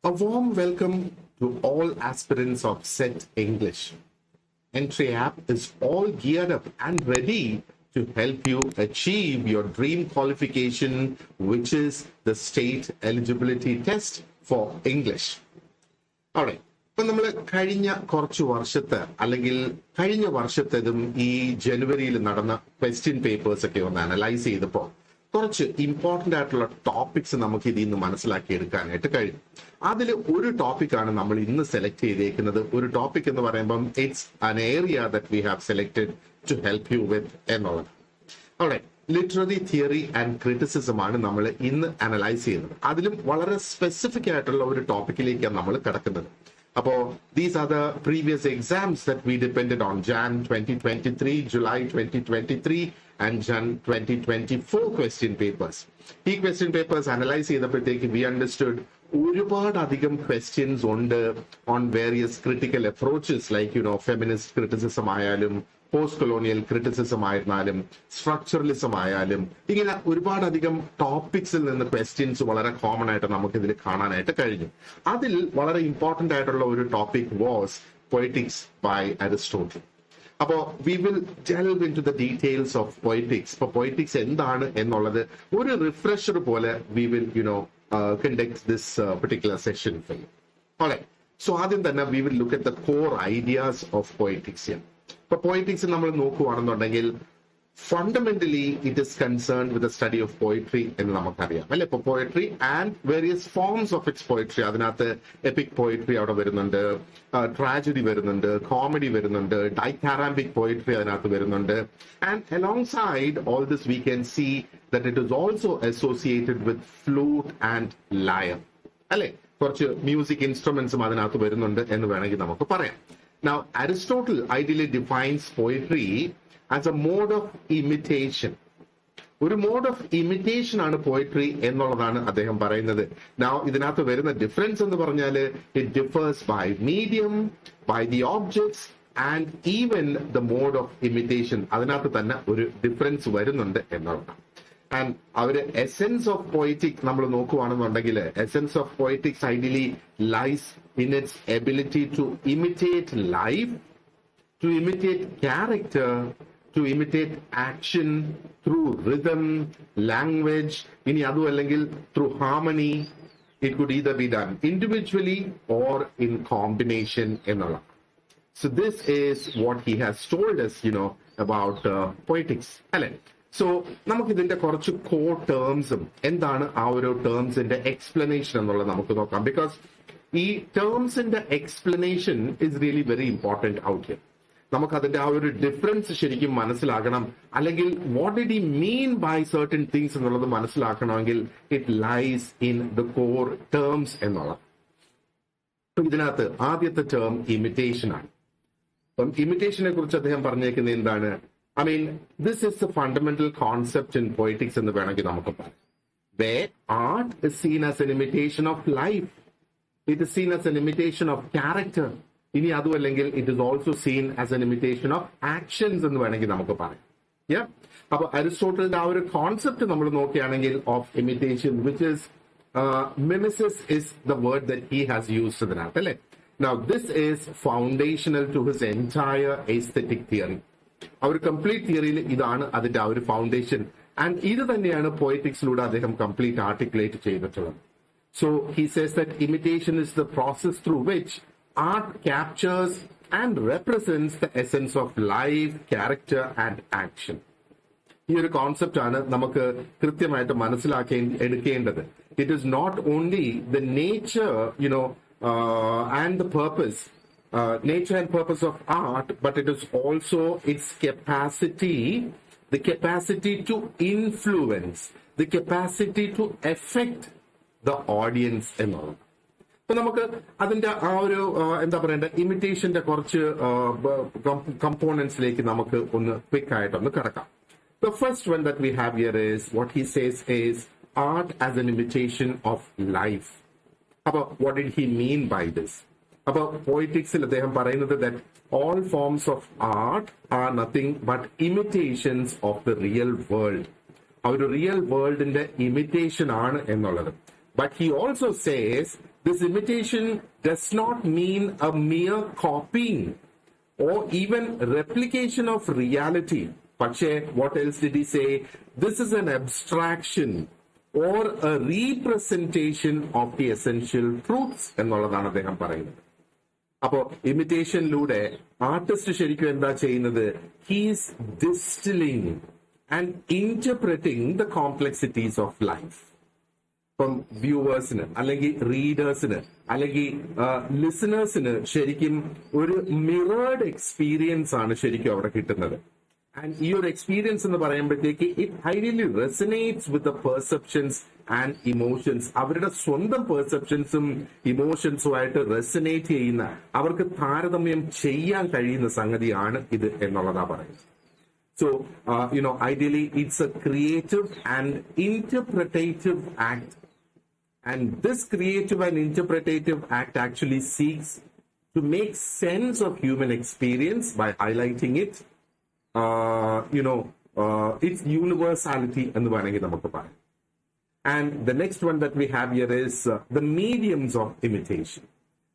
A warm welcome to all aspirants of SET English. Entry app is all geared up and ready to help you achieve your dream qualification, which is the state eligibility test for English. Alright. ഇപ്പൊ നമ്മൾ കഴിഞ്ഞ കുറച്ച് വർഷത്തെ അല്ലെങ്കിൽ കഴിഞ്ഞ വർഷത്തേതും ഈ ജനുവരിയിൽ നടന്ന ക്വസ്റ്റ്യൻ പേപ്പേഴ്സ് ഒക്കെ ഒന്ന് അനലൈസ് ചെയ്തപ്പോൾ കുറച്ച് ഇമ്പോർട്ടന്റ് ആയിട്ടുള്ള ടോപ്പിക്സ് നമുക്ക് ഇതിൽ നിന്ന് മനസ്സിലാക്കിയെടുക്കാനായിട്ട് കഴിയും. അതിൽ ഒരു ടോപ്പിക്കാണ് നമ്മൾ ഇന്ന് സെലക്ട് ചെയ്തേക്കുന്നത്. ഒരു ടോപ്പിക് എന്ന് പറയുമ്പം it's an area that we have selected to help you with എന്നുള്ളത്. അവിടെ ലിറ്റററി തിയറി ആൻഡ് ക്രിറ്റിസിസം ആണ് നമ്മൾ ഇന്ന് അനലൈസ് ചെയ്യുന്നത്. അതിലും വളരെ സ്പെസിഫിക് ആയിട്ടുള്ള ഒരു ടോപ്പിക്കിലേക്കാണ് നമ്മൾ കിടക്കുന്നത്. അപ്പോ these are the previous exams that we depended on: Jan 2023, July 2023 and Jan 2024 question papers. ഈ ക്വസ്റ്റ്യൻ പേപ്പേഴ്സ് അനലൈസ് ചെയ്തപ്പോഴത്തേക്ക് വി അണ്ടർസ്റ്റുഡ് ഒരുപാട് അധികം ക്വസ്റ്റ്യൻസ് ഉണ്ട് on various critical approaches like feminist criticism ആയാലും പോസ്റ്റ് കൊളോണിയൽ ക്രിറ്റിസിസം ആയിരുന്നാലും structuralism ആയാലും ഇങ്ങനെ ഒരുപാടധികം ടോപ്പിക്സിൽ നിന്ന് ക്വസ്റ്റ്യൻസ് വളരെ കോമൺ ആയിട്ട് നമുക്ക് ഇതിൽ കാണാനായിട്ട് കഴിഞ്ഞു. അതിൽ വളരെ ഇമ്പോർട്ടന്റ് ആയിട്ടുള്ള ഒരു topic was poetics by Aristotle. അപ്പോ we will delve into the details of poetics. ഇപ്പൊ പൊയറ്റിക്സ് എന്താണ് എന്നുള്ളത് ഒരു റിഫ്രഷർ പോലെ we will conduct this particular session for you. Alright. So ആദ്യം തന്നെ we will look at the core ideas of poetics here. ഇപ്പൊ poetics നമ്മൾ നോക്കുകയാണെന്നുണ്ടെങ്കിൽ fundamentally it is concerned with the study of poetry എന്ന് നമുക്കറിയാം അല്ലെ. ഇപ്പൊ poetry and various forms of its poetry, അതിനകത്ത് എപ്പിക് പോയട്രി അവിടെ വരുന്നുണ്ട്, ട്രാജഡി വരുന്നുണ്ട്, കോമഡി വരുന്നുണ്ട്, ഡൈഥാറാമ്പിക് പോയട്രി അതിനകത്ത് വരുന്നുണ്ട്. And alongside all this we can see that it is also associated with flute and lyre. അല്ലെ, കുറച്ച് മ്യൂസിക് ഇൻസ്ട്രുമെന്റ്സും അതിനകത്ത് വരുന്നുണ്ട് എന്ന് വേണമെങ്കിൽ നമുക്ക് പറയാം. Now, Aristotle ideally defines poetry as a mode of imitation. ഒരു മോഡ് ഓഫ് ഇമിറ്റേഷൻ ആണ് പോയട്രി എന്നുള്ളതാണ് അദ്ദേഹം പറയുന്നത്. Now, ഇതിനകത്ത് വരുന്ന ഡിഫറൻസ് എന്ന് പറഞ്ഞാൽ it differs by medium, by the objects and even the mode of imitation. അതിനകത്ത് തന്നെ ഒരു ഡിഫറൻസ് വരുന്നുണ്ട് എന്നുള്ളതാണ്. ആൻഡ് അവര് എസെൻസ് ഓഫ് പോയറ്റിക് നമ്മൾ നോക്കുകയാണെന്നുണ്ടെങ്കിൽ essence of poetics ideally lies in its ability to imitate life, to imitate character, to imitate action through rhythm, language, ഇനി അതും അല്ലെങ്കിൽ through harmony. It could either be done individually or in combination എന്നുള്ള. So this is what he has told us, about poetics. അല്ലെ? So നമുക്ക് ഇതിന്റെ കുറച്ച് core ടേംസും എന്താണ് ആ ഒരു ടേംസിന്റെ എക്സ്പ്ലനേഷൻ എന്നുള്ളത് നമുക്ക് നോക്കാം. ബിക്കോസ് ഈ ടേംസിന്റെ explanation is really very important out here. നമുക്ക് അതിന്റെ ആ ഒരു ഡിഫറൻസ് ശരിക്കും മനസ്സിലാക്കണം, അല്ലെങ്കിൽ what did he mean by certain things എന്നുള്ളത് മനസ്സിലാക്കണമെങ്കിൽ it lies in the core terms എന്നുള്ളത്. ഇതിനകത്ത് ആദ്യത്തെ ടേം ഇമിറ്റേഷൻ ആണ്. അപ്പം ഇമിറ്റേഷനെ കുറിച്ച് അദ്ദേഹം പറഞ്ഞേക്കുന്നത് എന്താണ്? This is the fundamental concept in poetics എന്ന് വേണമെങ്കിൽ നമുക്ക് പറയാം. Where art is seen as an imitation of life. It is seen as an imitation of character. ഇനി അതും അല്ലെങ്കിൽ it is also seen as an imitation of actions എന്ന് വേണമെങ്കിൽ നമുക്ക് പറയാം. അപ്പൊ അരിസ്റ്റോട്ടലിന്റെ ആ ഒരു കോൺസെപ്റ്റ് നമ്മൾ നോക്കുകയാണെങ്കിൽ of imitation, which is mimesis is the word that he has used ഇതിനകത്ത് അല്ലെ. Now this is foundational to his entire aesthetic theory. ആ ഒരു കംപ്ലീറ്റ് തിയറിയിൽ ഇതാണ് അതിന്റെ ആ ഒരു ഫൗണ്ടേഷൻ. ആൻഡ് ഇത് തന്നെയാണ് പോയറ്റിക്സിലൂടെ അദ്ദേഹം കംപ്ലീറ്റ് ആർട്ടിക്കുലേറ്റ് ചെയ്തിട്ടുള്ളത്. So he says that imitation is the process through which art captures and represents the essence of life, character and action. ഈ ഒരു കോൺസെപ്റ്റ് ആണ് നമുക്ക് കൃത്യമായിട്ട് എടുക്കേണ്ടത്. It is not only the nature and the purpose, nature and purpose of art, but it is also its capacity, the capacity to influence, the capacity to affect the audience എന്നുള്ളത്. അപ്പൊ നമുക്ക് അതിന്റെ ആ ഒരു എന്താ പറയണ്ട ഇമിറ്റേഷന്റെ കുറച്ച് കമ്പോണൻസിലേക്ക് നമുക്ക് ഒന്ന് ക്വിക്ക് ആയിട്ടൊന്ന് കിടക്കാം. The first one that we have here is what he says is art as an imitation of life. അപ്പൊ what did he mean by this? അപ്പൊ പോയിറ്റിക്സിൽ അദ്ദേഹം പറയുന്നത് that all forms of art are nothing but imitations of the real world. ആ ഒരു real വേൾഡിന്റെ imitation ആണ് എന്നുള്ളത്. But he also says This imitation does not mean a mere copying or even replication of reality. Pakshe, what else did he say? This is an abstraction or a representation of the essential truths എന്നുള്ളതാണ് അദ്ദേഹം പറയുന്നത്. അപ്പോ ഇമിറ്റേഷനിലൂടെ artist ശരിക്കും എന്താ ചെയ്യുന്നത്? He's distilling and interpreting the complexities of life. ഇപ്പം വ്യൂവേഴ്സിന് അല്ലെങ്കിൽ റീഡേഴ്സിന് അല്ലെങ്കിൽ ലിസണേഴ്സിന് ശരിക്കും ഒരു മിറേർഡ് എക്സ്പീരിയൻസ് ആണ് ശരിക്കും അവിടെ കിട്ടുന്നത്. ആൻഡ് ഈ ഒരു എക്സ്പീരിയൻസ് എന്ന് പറയുമ്പോഴത്തേക്ക് it highly resonates with the perceptions and emotions. അവരുടെ സ്വന്തം പെർസെപ്ഷൻസും ഇമോഷൻസുമായിട്ട് റെസനേറ്റ് ചെയ്യുന്ന, അവർക്ക് താരതമ്യം ചെയ്യാൻ കഴിയുന്ന സംഗതിയാണ് ഇത് എന്നുള്ളതാ പറയുന്നത്. So, ideally, it's a creative and interpretative act. And this creative and interpretative act actually seeks to make sense of human experience by highlighting it, its universality എന്ന് വേണമെങ്കിൽ നമുക്ക് പറയാം. And the next one that we have here is the mediums of imitation.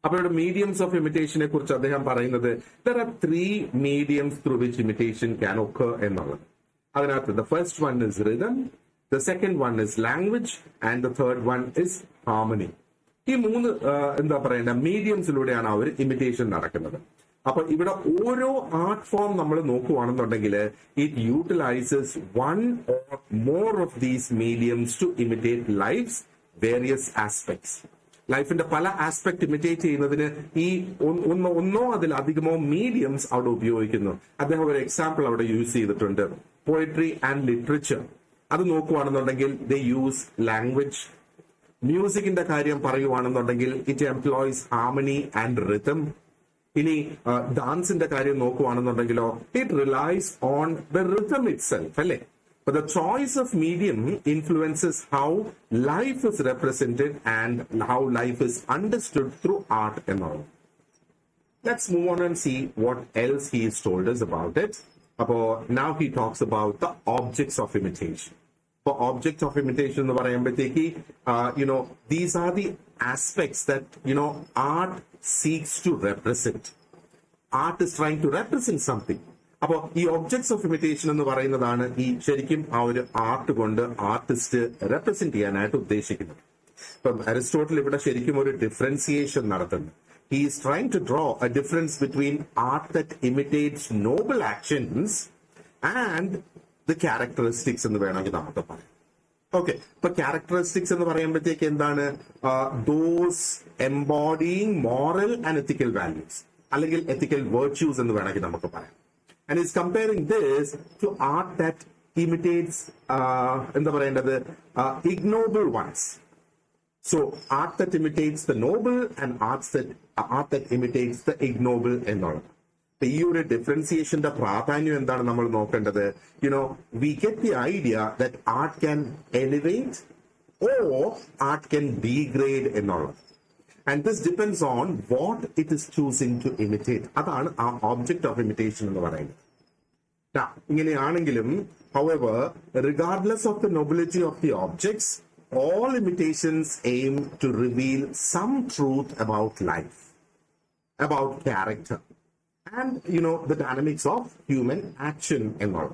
അപ്പോൾ ഇവിടെ mediums of ഇമിറ്റേഷനെ കുറിച്ച് അദ്ദേഹം പറയുന്നത് there are 3 mediums through which imitation can occur എന്നുള്ളത്. അതിനകത്ത് the first one is rhythm, the second one is language, and the third one is harmony. ഈ 3 എന്താ പറയണ്ട മീഡിയംസിലൂടെയാണ് അവർ ഇമിറ്റേഷൻ നടക്കുന്നത്. അപ്പൊ ഇവിടെ ഓരോ ആർട്ട് ഫോം നമ്മൾ നോക്കുവാണെന്നുണ്ടെങ്കിൽ it utilises 1 or more of these mediums to imitate life's various aspects. ലൈഫിന്റെ പല ആസ്പെക്ട് ഇമിറ്റേറ്റ് ചെയ്യുന്നതിന് ഈ ഒന്നോ അതിലധികമോ മീഡിയംസ് അവിടെ ഉപയോഗിക്കുന്നു. അദ്ദേഹം ഒരു എക്സാമ്പിൾ അവിടെ യൂസ് ചെയ്തിട്ടുണ്ട്. പോയട്രി ആൻഡ് ലിറ്ററേച്ചർ അത് നോക്കുവാണെന്നുണ്ടെങ്കിൽ ദേ യൂസ് ലാംഗ്വേജ്. മ്യൂസിക്കിന്റെ കാര്യം പറയുവാണെന്നുണ്ടെങ്കിൽ it employs harmony and rhythm. ഇനി ഡാൻസിന്റെ കാര്യം നോക്കുവാണെന്നുണ്ടെങ്കിലോ it relies on the rhythm itself, അല്ലേ? But the choice of medium influences how life is represented and how life is understood through art and all. Let's move on and see what else he has told us about it. Now he talks about the objects of imitation. For objects of imitation, these are the aspects that, art seeks to represent. Art is trying to represent something. അപ്പോൾ ഈ objects of imitation എന്ന് പറയുന്നതാണ് ഈ ശരിക്കും ആ ഒരു art കൊണ്ട് artist represent ചെയ്യാനായിട്ട് ഉദ്ദേശിക്കുന്നത്. ഇപ്പം അരിസ്റ്റോട്ടിൽ ഇവിടെ ശരിക്കും ഒരു ഡിഫറൻസിയേഷൻ നടത്തുന്നു. He is trying to draw a difference between art that imitates noble actions and the characteristics എന്ന് വേണമെങ്കിൽ നമുക്ക് പറയാം. ഓക്കെ, ഇപ്പൊ ക്യാരക്ടറിസ്റ്റിക്സ് എന്ന് പറയുമ്പോഴത്തേക്ക് എന്താണ്? Those embodying moral and ethical values അല്ലെങ്കിൽ എത്തിക്കൽ വെർച്യൂസ് എന്ന് വേണമെങ്കിൽ നമുക്ക് പറയാം. And he's comparing this to art that imitates, ignoble ones. So, art that imitates the noble and art that imitates the ignoble and all. ഈ ഒരു ഡിഫറൻസിയേഷന്റെ പ്രാധാന്യം എന്താണ് നമ്മൾ നോക്കേണ്ടത്? We get the idea that art can elevate or art can degrade എന്നുള്ളത്. And this depends on what it is choosing to imitate. അതാണ് ആ object of imitation എന്ന് പറയുന്നത്. ഇങ്ങനെയാണെങ്കിലും, however, regardless of the nobility of the objects, all imitations aim to reveal some truth about life, about character, and the dynamics of human action and all.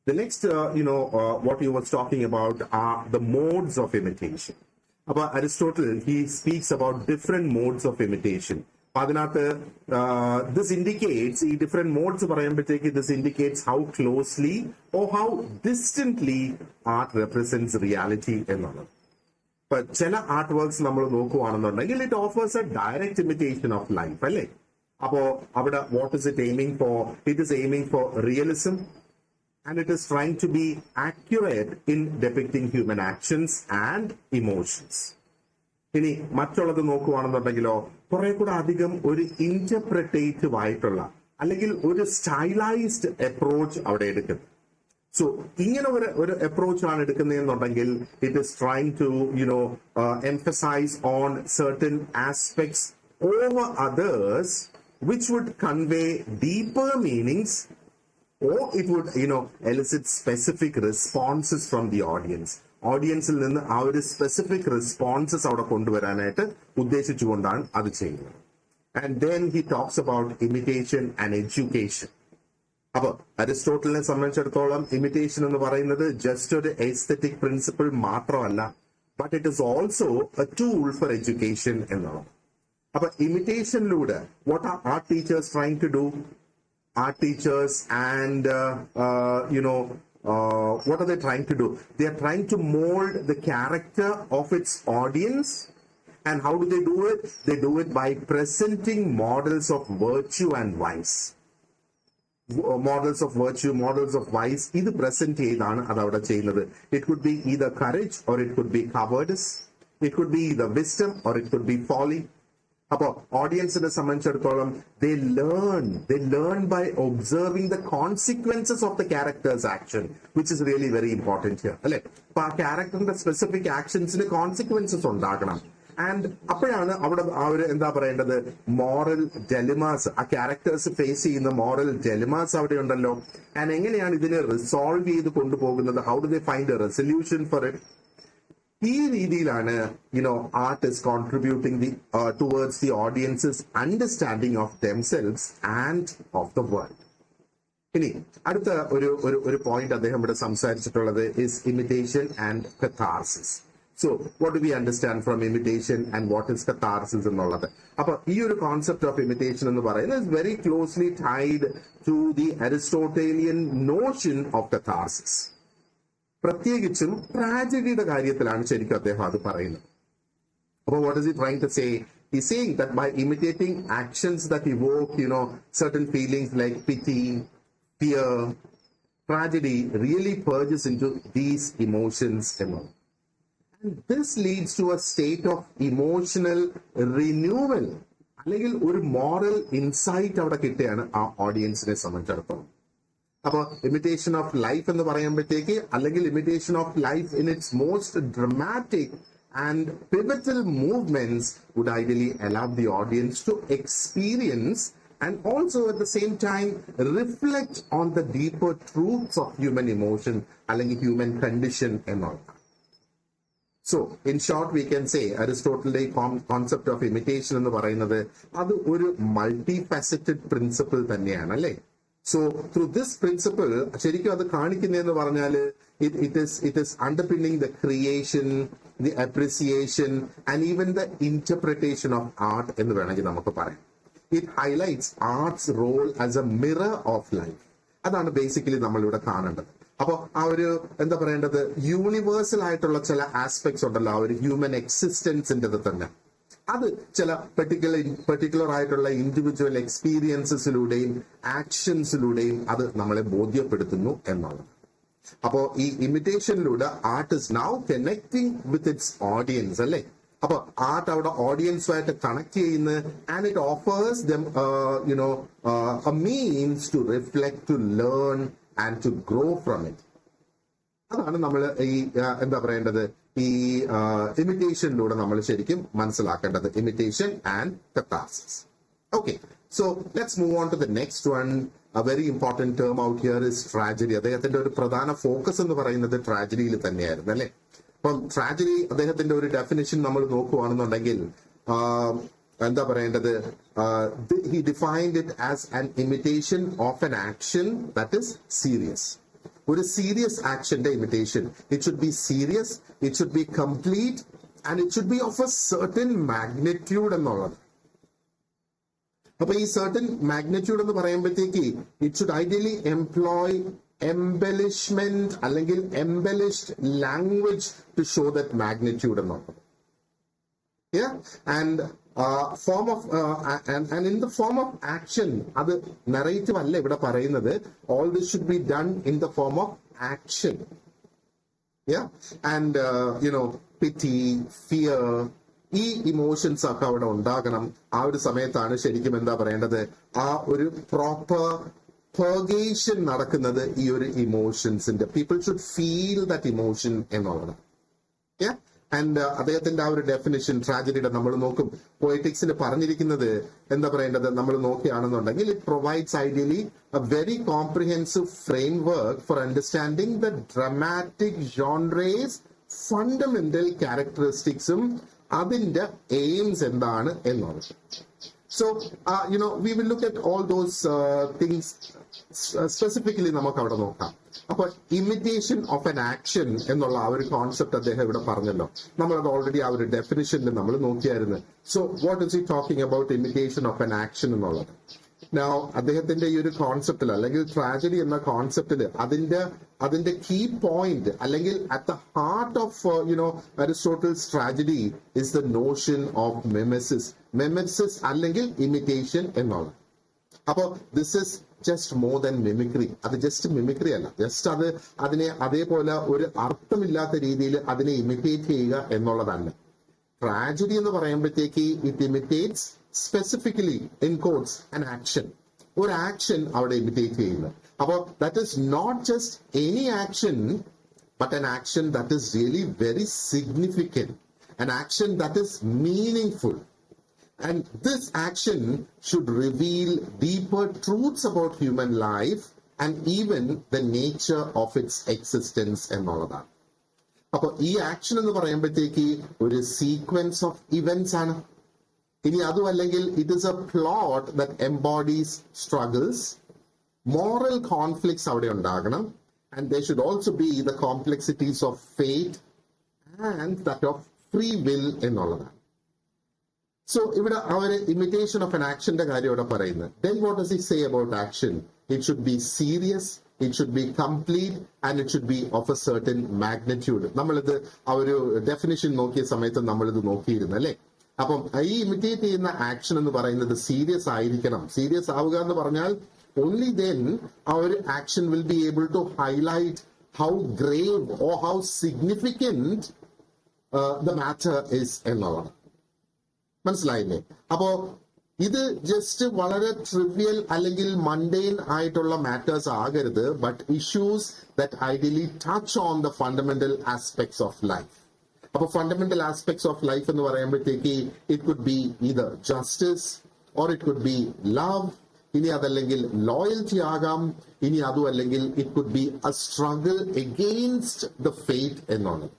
The next, what he was talking about are the modes of imitation. About Aristotle, he speaks about different modes of imitation. അതിനകത്ത് this indicates ഈ different modes പറയുമ്പോഴത്തേക്ക് this indicates how closely or how distantly art represents reality എന്നുള്ളത്. ഇപ്പൊ ചില art works നമ്മൾ നോക്കുവാണെന്നുണ്ടെങ്കിൽ it offers a direct imitation of life, അല്ലേ? അപ്പോ അവിടെ what is it aiming for? It is aiming for realism and it is trying to be accurate in depicting human actions and emotions. ഇനി മറ്റുള്ളത് നോക്കുവാണെന്നുണ്ടെങ്കിലോ കുറെ കൂടെ അധികം ഒരു ഇന്റർപ്രിറ്റേറ്റീവ് ആയിട്ടുള്ള അല്ലെങ്കിൽ ഒരു സ്റ്റൈലൈസ്ഡ് അപ്രോച്ച് അവിടെ എടുക്കുന്നു. സോ ഇങ്ങനെ ഒരു അപ്രോച്ച് ആണ് എടുക്കുന്നതെന്നുണ്ടെങ്കിൽ it is trying to emphasize on certain aspects over others which would convey deeper meanings, or it would elicit specific responses from the audience. ഓഡിയൻസിൽ നിന്ന് ആ ഒരു സ്പെസിഫിക് റെസ്പോൺസസ് അവിടെ കൊണ്ടുവരാനായിട്ട് ഉദ്ദേശിച്ചുകൊണ്ടാണ് അത് ചെയ്യുന്നത്. And then he talks about imitation and education. അപ്പൊ അരിസ്റ്റോട്ടലിനെ സംബന്ധിച്ചിടത്തോളം ഇമിറ്റേഷൻ എന്ന് പറയുന്നത് ജസ്റ്റ് ഒരു എസ്തെറ്റിക് പ്രിൻസിപ്പിൾ മാത്രമല്ല, but it is also a tool for education എന്നുള്ളത്. അപ്പൊ ഇമിറ്റേഷനിലൂടെ what are art teachers trying to do? Art teachers and what are they trying to do? They are trying to mold the character of its audience. And how do they do it? They do it by presenting models of virtue and vice. Models of virtue, models of vice. ഇത് present ചെയ്താണ് അത് അവിടെ ചെയ്യുന്നത്. It could be either courage or it could be cowardice. It could be either wisdom or it could be folly. അപ്പൊ ഓഡിയൻസിനെ സംബന്ധിച്ചിടത്തോളം they learn by observing the consequences of the character's action, which is really very important here, അല്ലെ? അപ്പൊ ആ ക്യാരക്ടറിന്റെ specific ആക്ഷൻസിന് consequences ഉണ്ടാകണം. And അപ്പോഴാണ് അവിടെ അവര് എന്താ പറയേണ്ടത്, മോറൽ ഡെലിമാസ്, ആ ക്യാരക്ടേഴ്സ് ഫേസ് ചെയ്യുന്ന മോറൽ ഡെലിമാസ് അവിടെ ഉണ്ടല്ലോ. ആൻഡ് എങ്ങനെയാണ് ഇതിനെ റിസോൾവ് ചെയ്ത് കൊണ്ടുപോകുന്നത്? How do they find a resolution for it? ഈ രീതിയിലാണ് art is contributing towards the audience's understanding of themselves and of the world. ഇനി അടുത്ത ഒരു പോയിന്റ് അദ്ദേഹം ഇവിടെ സംസാരിച്ചിട്ടുള്ളത് is imitation and catharsis. So what do we understand from imitation and what is catharsis എന്നുള്ളത്? അപ്പൊ ഈ ഒരു കോൺസെപ്റ്റ് ഓഫ് ഇമിറ്റേഷൻ എന്ന് പറയുന്നത് is very closely tied to the Aristotelian notion of catharsis. പ്രത്യേകിച്ചും ട്രാജഡിയുടെ കാര്യത്തിലാണ് ശരിക്കും അദ്ദേഹം അത് പറയുന്നത്. അപ്പോൾ what is he trying to say? He's saying that by imitating actions that evoke, certain feelings like pity, fear, tragedy really purges into these emotions. And this leads to a state of emotional renewal. അല്ലെങ്കിൽ ഒരു moral insight അവിടെ കിട്ടുകയാണ് ആ ഓഡിയൻസിനെ സംബന്ധിച്ചിടത്തോളം. അപ്പൊ imitation of life എന്ന് പറയുമ്പോഴത്തേക്ക്, അല്ലെങ്കിൽ imitation of life in its most dramatic and pivotal movements would ideally allow the audience to experience and also at the same time reflect on the deeper truths of human emotion അല്ലെങ്കിൽ human condition and all. So in short we can say Aristotle's concept of imitation എന്ന് പറയുന്നത് അത് ഒരു മൾട്ടിഫാസറ്റഡ് principle തന്നെയാണ്, അല്ലേ? So through this principle ശരിക്കും അത് കാണിക്കുന്നതെന്ന് പറഞ്ഞാൽ it is underpinning the creation, the appreciation and even the interpretation of art എന്ന് വേണമെങ്കിൽ നമുക്ക് പറയാം. It highlights art's role as a mirror of life. അതാണ് ബേസിക്കലി നമ്മളിവിടെ കാണേണ്ടത്. അപ്പോൾ ആ ഒരു എന്താ പറയേണ്ടത്, യൂണിവേഴ്സൽ ആയിട്ടുള്ള ചില ആസ്പെക്ട്സ് ഉണ്ടല്ലോ ആ ഒരു ഹ്യൂമൻ എക്സിസ്റ്റൻസിൻ്റെ തന്നെ, അത് ചില പെർട്ടിക്കുലർ ആയിട്ടുള്ള ഇൻഡിവിജ്വൽ എക്സ്പീരിയൻസസിലൂടെയും ആക്ഷൻസിലൂടെയും അത് നമ്മളെ ബോധ്യപ്പെടുത്തുന്നു എന്നുള്ളത്. അപ്പോ ഈ ഇമിറ്റേഷനിലൂടെ art is now connecting with its audience, അല്ലേ? അപ്പൊ ആർട്ട് അവിടെ ഓഡിയൻസുമായിട്ട് കണക്ട് ചെയ്യുന്ന and it offers them a means to reflect, to learn and to grow from it. അതാണ് നമ്മൾ ഈ എന്താ പറയേണ്ടത്, ഈ ഇമിറ്റേഷനിലൂടെ നമ്മൾ ശരിക്കും മനസ്സിലാക്കേണ്ടത്, imitation and catharsis. Okay, so let's move on to the next one. A very important term out here is tragedy. അദ്ദേഹത്തിന്റെ ഒരു പ്രധാന ഫോക്കസ് എന്ന് പറയുന്നത് ട്രാജഡിയിൽ തന്നെയായിരുന്നു, അല്ലെ? അപ്പം ട്രാജഡി അദ്ദേഹത്തിന്റെ ഒരു ഡെഫിനിഷൻ നമ്മൾ നോക്കുകയാണെന്നുണ്ടെങ്കിൽ എന്താ പറയേണ്ടത്, he defined it as an imitation of an action that is serious. ഒരു സീരിയസ് ആക്ഷന്റെ imitation. It should be serious, it should be complete and it should be of a certain magnitude എന്നുള്ളത്. അപ്പൊ ഈ certain magnitude എന്ന് പറയുമ്പോഴത്തേക്ക് it should ideally employ embellishment അല്ലെങ്കിൽ embellished language to show that magnitude എന്നുള്ളത്. And form of and in the form of action, അത് narrative അല്ല ഇവിടെ പറയുന്നത്. All this should be done in the form of action. And pity, fear, ഈ emotions ഒക്കെ അവിടെ ഉണ്ടാകണം. ആ ഒരു സമയത്താണ് ശരിക്കും എന്താ പറയേണ്ടത്, ആ ഒരു പ്രോപ്പർ പെർഗേഷൻ നടക്കുന്നത് ഈ ഒരു ഇമോഷൻസിന്റെ. People should feel that emotion എന്നുള്ളത്. ആൻഡ് അദ്ദേഹത്തിന്റെ ആ ഒരു ഡെഫിനിഷൻ ട്രാജഡിയുടെ നമ്മൾ നോക്കും, പോയറ്റിക്സിന് പറഞ്ഞിരിക്കുന്നത് എന്താ പറയേണ്ടത്, നമ്മൾ നോക്കുകയാണെന്നുണ്ടെങ്കിൽ it provides ideally a very comprehensive framework for understanding the dramatic genres fundamental ക്യാരക്ടറിസ്റ്റിക്സും അതിന്റെ എയിംസ് എന്താണ് എന്നുള്ളത്. So, we will look at all those things specifically നമുക്ക് അവിടെ നോക്കാം. അപ്പൊ ഇമിറ്റേഷൻ ഓഫ് എൻ ആക്ഷൻ എന്നുള്ള ആ ഒരു കോൺസെപ്റ്റ് അദ്ദേഹം ഇവിടെ പറഞ്ഞല്ലോ. നമ്മളത് ഓൾറെഡി ആ ഒരു ഡെഫിനിഷനിൽ നമ്മൾ നോക്കിയായിരുന്നു. So what is he talking about imitation of an action എന്നുള്ളത്? Now, അദ്ദേഹത്തിന്റെ ഈ ഒരു കോൺസെപ്റ്റിൽ അല്ലെങ്കിൽ ട്രാജഡി എന്ന കോൺസെപ്റ്റിൽ അതിന്റെ കീ പോയിന്റ് അല്ലെങ്കിൽ at the heart of Aristotle's tragedy is the notion of mimesis അല്ലെങ്കിൽ ഇമിറ്റേഷൻ എന്നുള്ളത്. അപ്പോ this is just more than mimicry. അത് ജസ്റ്റ് മിമിക്രി അല്ല, ജസ്റ്റ് അതിനെ അതേപോലെ ഒരു അർത്ഥമില്ലാത്ത രീതിയിൽ അതിനെ ഇമിറ്റേറ്റ് ചെയ്യുക എന്നുള്ളതല്ല. ട്രാജഡി എന്ന് പറയുമ്പോഴത്തേക്ക് it imitates specifically in quotes an action. ഒരു ആക്ഷൻ അവിടെ ഇമിറ്റേറ്റ് ചെയ്യുന്നത്. അപ്പോൾ that is not just any action, but an action that is really very significant, an action that is meaningful. And this action should reveal deeper truths about human life and even the nature of its existence എന്നുള്ളതാണ്. അപ്പൊ ഈ action എന്ന് പറയുമ്പോഴത്തേക്ക് ഒരു sequence of events ആണ്. ഇനി അതും അല്ലെങ്കിൽ it is a plot that embodies struggles, moral conflicts അവിടെ ഉണ്ടാകണം, and they should also be the complexities of faith and that of free will എന്നുള്ളതാണ്. സോ ഇവിടെ അവര് ഇമിറ്റേഷൻ ഓഫ് എൻ ആക്ഷന്റെ കാര്യം ഇവിടെ പറയുന്നത്. Then what does he say about action? It should be serious, it should be complete, and it should be of a certain magnitude. നമ്മളിത് ആ ഒരു ഡെഫിനിഷൻ നോക്കിയ സമയത്ത് നമ്മളിത് നോക്കിയിരുന്നു അല്ലെ. അപ്പം ഈ ഇമിറ്റേറ്റ് ചെയ്യുന്ന ആക്ഷൻ എന്ന് പറയുന്നത് സീരിയസ് ആയിരിക്കണം. സീരിയസ് ആവുക എന്ന് പറഞ്ഞാൽ only then our action will be able to highlight how grave or how significant the matter is എന്നുള്ളത്. മനസ്സിലായില്ലേ? അപ്പോ ഇത് ജസ്റ്റ് വളരെ ട്രിവിയൽ അല്ലെങ്കിൽ മണ്ടെയിൻ ആയിട്ടുള്ള മാറ്റേഴ്സ് ആകരുത്, but issues that ideally touch on the fundamental aspects of life. അപ്പൊ fundamental aspects of life എന്ന് പറയുമ്പോഴത്തേക്ക് it could be either justice or it could be love, ഇനി അതല്ലെങ്കിൽ ലോയൽറ്റി ആകാം, ഇനി അതും അല്ലെങ്കിൽ it could be A struggle against the faith എന്നുള്ളത്.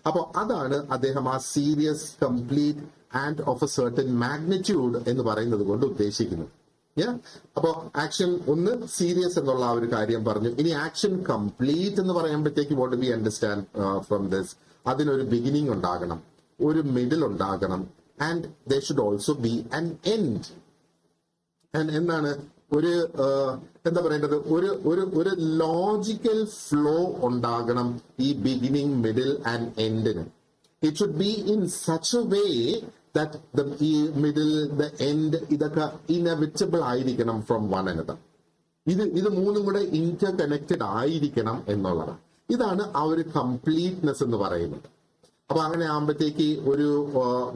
അപ്പൊ അതാണ് അദ്ദേഹം ആ serious, complete and of a certain magnitude എന്ന് പറയുന്നത് കൊണ്ട് ഉദ്ദേശിക്കുന്നത്. അപ്പോ ആക്ഷൻ ഒന്ന് സീരിയസ് എന്നുള്ള ആ ഒരു കാര്യം പറഞ്ഞു. ഇനി ആക്ഷൻ കംപ്ലീറ്റ് എന്ന് പറയുമ്പോഴത്തേക്ക് what we understand from this, അതിനൊരു ബിഗിനിങ് ഉണ്ടാകണം, ഒരു മിഡിൽ ഉണ്ടാകണം, and they should also be an end. എന്താണ് ഒരു എന്താ പറയേണ്ടത്, ഒരു ലോജിക്കൽ ഫ്ലോ ഉണ്ടാകണം ഈ ബിഗിനിങ്, മിഡിൽ ആൻഡ് എൻഡിന്. It should be in such a way that the middle, the end, ഇതൊക്കെ inevitable ആയിരിക്കണം from one another. ഇത് മൂന്നും കൂടെ ഇന്റർകണക്റ്റഡ് ആയിരിക്കണം എന്നുള്ളതാണ്. ഇതാണ് ആ ഒരു കംപ്ലീറ്റ്നെസ് എന്ന് പറയുന്നത്. അപ്പൊ അങ്ങനെ ആകുമ്പോഴത്തേക്ക് ഒരു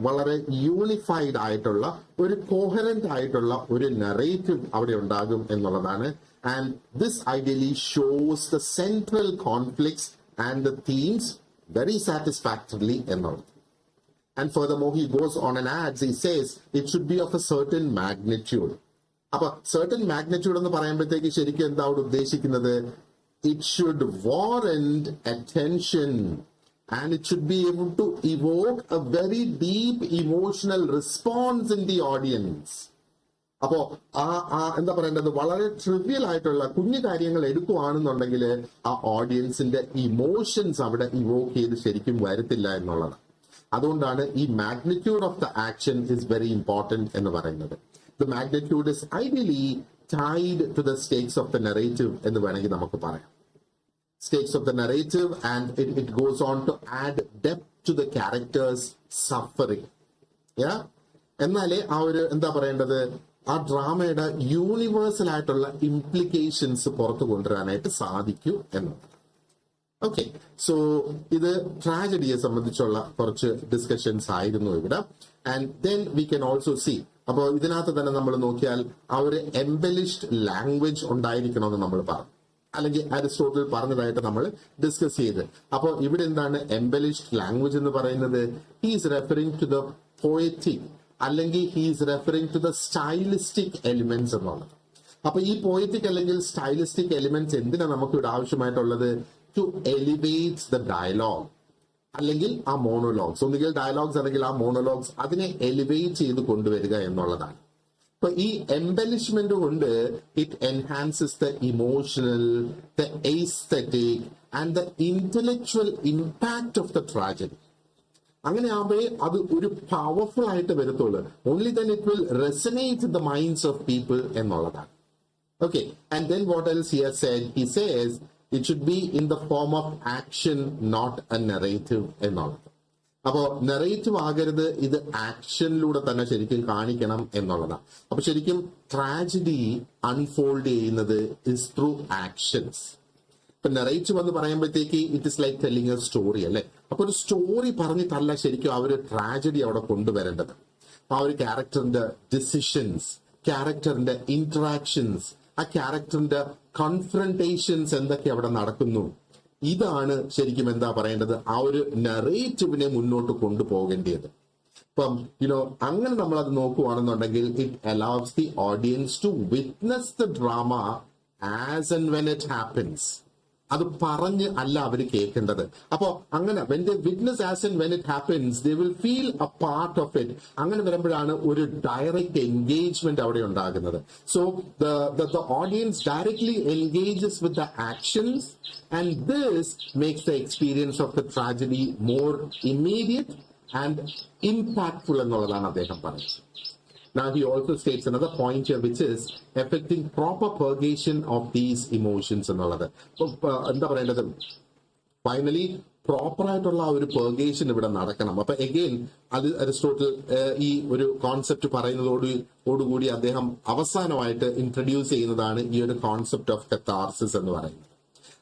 വളരെ യൂണിഫൈഡ് ആയിട്ടുള്ള ഒരു കോഹറന്റ് ആയിട്ടുള്ള ഒരു നറേറ്റീവ് അവിടെ ഉണ്ടാകും എന്നുള്ളതാണ്. And this ideally shows the central conflicts and the themes very satisfactorily എന്നുള്ളത്. And furthermore, he goes on and adds, he says it should be of a certain magnitude. അപ്പൊ certain magnitude എന്ന് പറയുമ്പോഴത്തേക്ക് ശരിക്കും എന്താ അവിടെ ഉദ്ദേശിക്കുന്നത്? It should warrant attention and it should be able to evoke a very deep emotional response in the audience. അപ്പോ എന്താ പറയേണ്ടത്, വളരെ ട്രിവിയൽ ആയിട്ടുള്ള കുഞ്ഞു കാര്യങ്ങൾ എടുക്കുകയാണെന്നുണ്ടെങ്കിൽ ആ ഓഡിയൻസിന്റെ ഇമോഷൻസ് അവിടെ ഇവോക്ക് ചെയ്ത് ശരിക്കും വരത്തില്ല എന്നുള്ളത്. അതുകൊണ്ടാണ് ഈ magnitude of the action is very important എന്ന് പറയുന്നത്. The magnitude is ideally tied to the stakes of the narrative എന്ന് വേണമെങ്കിൽ നമുക്ക് പറയാം. stakes of the narrative, and it goes on to add depth to the characters' suffering. എന്നാലേ ആ ഒരു എന്താ പറയേണ്ടത്, ആ ഡ്രാമയുടെ യൂണിവേഴ്സൽ ആയിട്ടുള്ള ഇംപ്ലിക്കേഷൻസ് പുറത്തു കൊണ്ടുവരാനായിട്ട് സാധിക്കൂ എന്നത്. ഓക്കെ, സോ ഇത് ട്രാജഡിയെ സംബന്ധിച്ചുള്ള കുറച്ച് ഡിസ്കഷൻസ് ആയിരുന്നു ഇവിടെ. And then we can also C, അപ്പോൾ ഇതിനകത്ത് തന്നെ നമ്മൾ നോക്കിയാൽ ആ ഒരു എംബെലിഷ്ഡ് ലാംഗ്വേജ് ഉണ്ടായിരിക്കണമെന്ന് നമ്മൾ പറഞ്ഞു, അല്ലെങ്കിൽ അരിസ്റ്റോട്ടിൽ പറഞ്ഞതായിട്ട് നമ്മൾ ഡിസ്കസ് ചെയ്ത്. അപ്പോൾ ഇവിടെ എന്താണ് എംബെലിഷ്ഡ് ലാംഗ്വേജ് എന്ന് പറയുന്നത്? He is referring to the poetic, അല്ലെങ്കിൽ he is referring to the stylistic elements എന്നുള്ളത്. അപ്പൊ ഈ പോയറ്റിക് അല്ലെങ്കിൽ സ്റ്റൈലിസ്റ്റിക് എലിമെന്റ്സ് എന്തിനാ നമുക്ക് ഇവിടെ ആവശ്യമായിട്ടുള്ളത്? ടു എലിവേറ്റ് ദ ഡയലോഗ്, അല്ലെങ്കിൽ ആ മോണോലോഗ്സ്, ഒന്നുകിൽ ഡയലോഗ്സ് അല്ലെങ്കിൽ ആ മോണോലോഗ്സ്, അതിനെ എലിവേറ്റ് ചെയ്ത് കൊണ്ടുവരിക എന്നുള്ളതാണ്. അപ്പൊ ഈ എംബലിഷ്മെന്റ് കൊണ്ട് it enhances the emotional, the aesthetic and the intellectual impact of the tragedy. അങ്ങനെ ആകുമ്പോഴേ അത് ഒരു പവർഫുൾ ആയിട്ട് വരത്തുള്ളൂ. Only then it will resonate in the minds of people എന്നുള്ളതാണ്. Okay, and then what else he has said? He says it should be in the form of action, not a narrative എന്നുള്ളത്. അപ്പോ narrative ആകരുത്, ഇത് ആക്ഷനിലൂടെ തന്നെ ശരിക്കും കാണിക്കണം എന്നുള്ളതാണ്. അപ്പൊ ശരിക്കും ട്രാജഡി അൺഫോൾഡ് ചെയ്യുന്നത് ഇസ് ത്രൂ ആക്ഷൻസ്. ഇപ്പൊ നെറേറ്റീവ് എന്ന് പറയുമ്പോഴത്തേക്ക് it is like telling A story അല്ലെ. അപ്പൊ ഒരു സ്റ്റോറി പറഞ്ഞിട്ടല്ല ശരിക്കും ആ ഒരു ട്രാജഡി അവിടെ കൊണ്ടുവരേണ്ടത്. അപ്പൊ ആ ഒരു ക്യാരക്ടറിന്റെ ഡിസിഷൻസ്, ക്യാരക്ടറിന്റെ ഇന്ററാക്ഷൻസ്, ആ ക്യാരക്ടറിന്റെ കൺഫ്രണ്ടേഷൻസ് എന്തൊക്കെ അവിടെ നടക്കുന്നു, ഇതാണ് ശരിക്കും എന്താ പറയേണ്ടത്, ആ ഒരു നറേറ്റീവിനെ മുന്നോട്ട് കൊണ്ടുപോകേണ്ടത്. ഇപ്പം അങ്ങനെ നമ്മൾ അത് നോക്കുവാണെന്നുണ്ടെങ്കിൽ it allows the audience to witness the drama as and when it happens. അത് പറഞ്ഞ് അല്ല അവർ കേൾക്കേണ്ടത്. അപ്പോ അങ്ങനെ when they witness as and when it happens, they will feel a part of it. അങ്ങനെ വരുമ്പോഴാണ് ഒരു ഡയറക്റ്റ് എൻഗേജ്മെന്റ് അവിടെ ഉണ്ടാകുന്നത്. So the audience directly engages with the actions, and this makes the experience of the tragedy more immediate and impactful എന്നുള്ളതാണ് അദ്ദേഹം പറയുന്നത്. Now he also states another point here, which is affecting proper purgation of these emotions എന്നുള്ളത്. എന്താ പറയേണ്ടത്, finally proper ആയിട്ടുള്ള ഒരു purgation ഇവിടെ നടക്കണം. അപ്പൊ അഗെയിൻ അത് അരിസ്റ്റോട്ടിൽ ഈ ഒരു കോൺസെപ്റ്റ് പറയുന്നതോടുകൂടി അദ്ദേഹം അവസാനമായിട്ട് ഇൻട്രൊഡ്യൂസ് ചെയ്യുന്നതാണ് ഈ ഒരു കോൺസെപ്റ്റ് ഓഫ് കത്താർസിസ് എന്ന് പറയുന്നത്.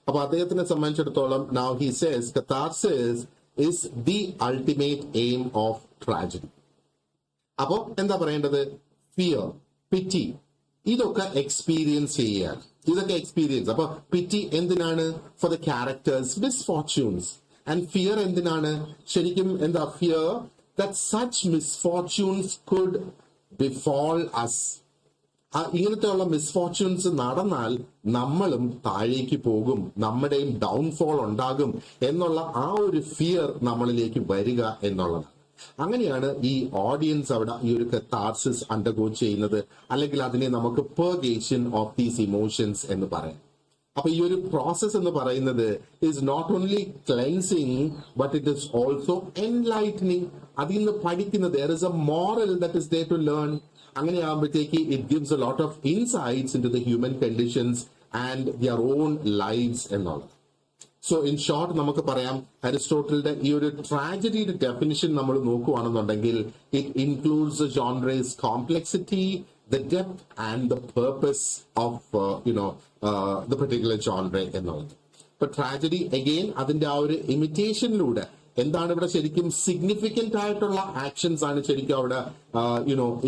അപ്പൊ അദ്ദേഹത്തിനെ സംബന്ധിച്ചിടത്തോളം now he says catharsis is the ultimate aim of tragedy. അപ്പോ എന്താ പറയേണ്ടത്, ഫിയർ, പിറ്റി, ഇതൊക്കെ എക്സ്പീരിയൻസ് ചെയ്യുക. ഇതൊക്കെ എക്സ്പീരിയൻസ്. അപ്പൊ പിറ്റി എന്തിനാണ്? For the characters misfortunes. And fear എന്തിനാണ്? ശരിക്കും എന്താ fear? That such misfortunes could befall us. ഇങ്ങനത്തെ ഉള്ള മിസ്ഫോർച്യൂൺസ് നടന്നാൽ നമ്മളും താഴേക്ക് പോകും, നമ്മുടെയും ഡൗൺഫോൾ ഉണ്ടാകും എന്നുള്ള ആ ഒരു ഫിയർ നമ്മളിലേക്ക് വരിക എന്നുള്ളതാണ്. അങ്ങനെയാണ് ഈ ഓഡിയൻസ് അവിടെ ഈ ഒരു കത്താർസിസ് അണ്ടർഗോ ചെയ്യുന്നത്, അല്ലെങ്കിൽ അതിനെ നമുക്ക് പെർഗേഷൻ ഓഫ് ദീസ് ഇമോഷൻസ് എന്ന് പറയാം. അപ്പൊ ഈ ഒരു പ്രോസസ് എന്ന് പറയുന്നത് is not only cleansing but it is also enlightening. അതിൽ നിന്ന് പഠിക്കുന്നത് there is a moral that is there to learn. അങ്ങനെ ആകുമ്പോഴത്തേക്ക് it gives a lot of insights into the human conditions and their own lives എന്നുള്ളത്. So in short നമുക്ക് പറയാം, അരിസ്റ്റോട്ടലിന്റെ ഈ ഒരു ട്രാജഡിയുടെ ഡെഫിനിഷൻ നമ്മൾ നോക്കുകയാണെന്നുണ്ടെങ്കിൽ it includes the genre's complexity, the depth and the purpose of the particular genre എന്നുള്ളത്. ഇപ്പൊ ട്രാജഡി അഗെയിൻ അതിന്റെ ആ ഒരു ഇമിറ്റേഷനിലൂടെ എന്താണ് ഇവിടെ ശരിക്കും സിഗ്നിഫിക്കന്റ് ആയിട്ടുള്ള ആക്ഷൻസ് ആണ് ശരിക്കും അവിടെ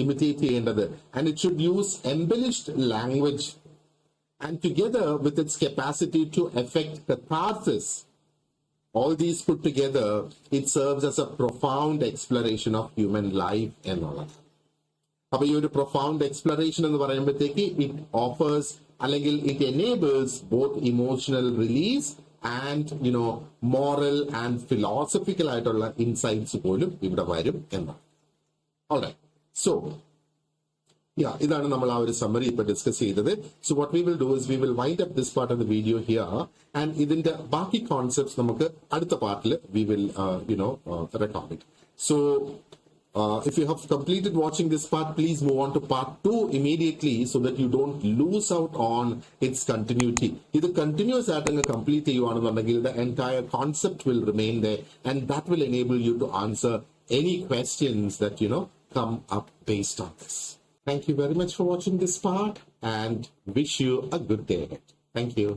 ഇമിറ്റേറ്റ് ചെയ്യേണ്ടത്. And it should use embellished language. And together with its capacity to affect catharsis, all these put together, it serves as a profound exploration of human life എന്നുള്ളത്. അപ്പൊ ഈ ഒരു പ്രൊഫൗണ്ട് എക്സ്പ്ലറേഷൻ എന്ന് പറയുമ്പോഴത്തേക്ക് ഇറ്റ് ഓഫേഴ്സ് അല്ലെങ്കിൽ it enables both emotional release and moral and philosophical ആയിട്ടുള്ള insights പോലും ഇവിടെ വരും എന്നാണ്. ഓൾറൈറ്റ്, സോ ഇതാണ് നമ്മൾ ആ ഒരു സമ്മറി ഇപ്പൊ ഡിസ്കസ് ചെയ്തത്. So what we will do is we will wind up this part of the video here, and ഇതിന്റെ ബാക്കി കോൺസെപ്റ്റ്സ് നമുക്ക് അടുത്ത പാർട്ടിൽ we will record it. So if you have completed watching this part, please move on to part 2 immediately so that you don't lose out on its continuity. ഇത് continuous ആയിട്ട് അങ്ങ് complete ചെയ്യുവാണെന്നുണ്ടെങ്കിൽ the entire concept will remain there, and that will enable you to answer any questions that come up based on this. Thank you very much for watching this part and wish you a good day ahead. Thank you.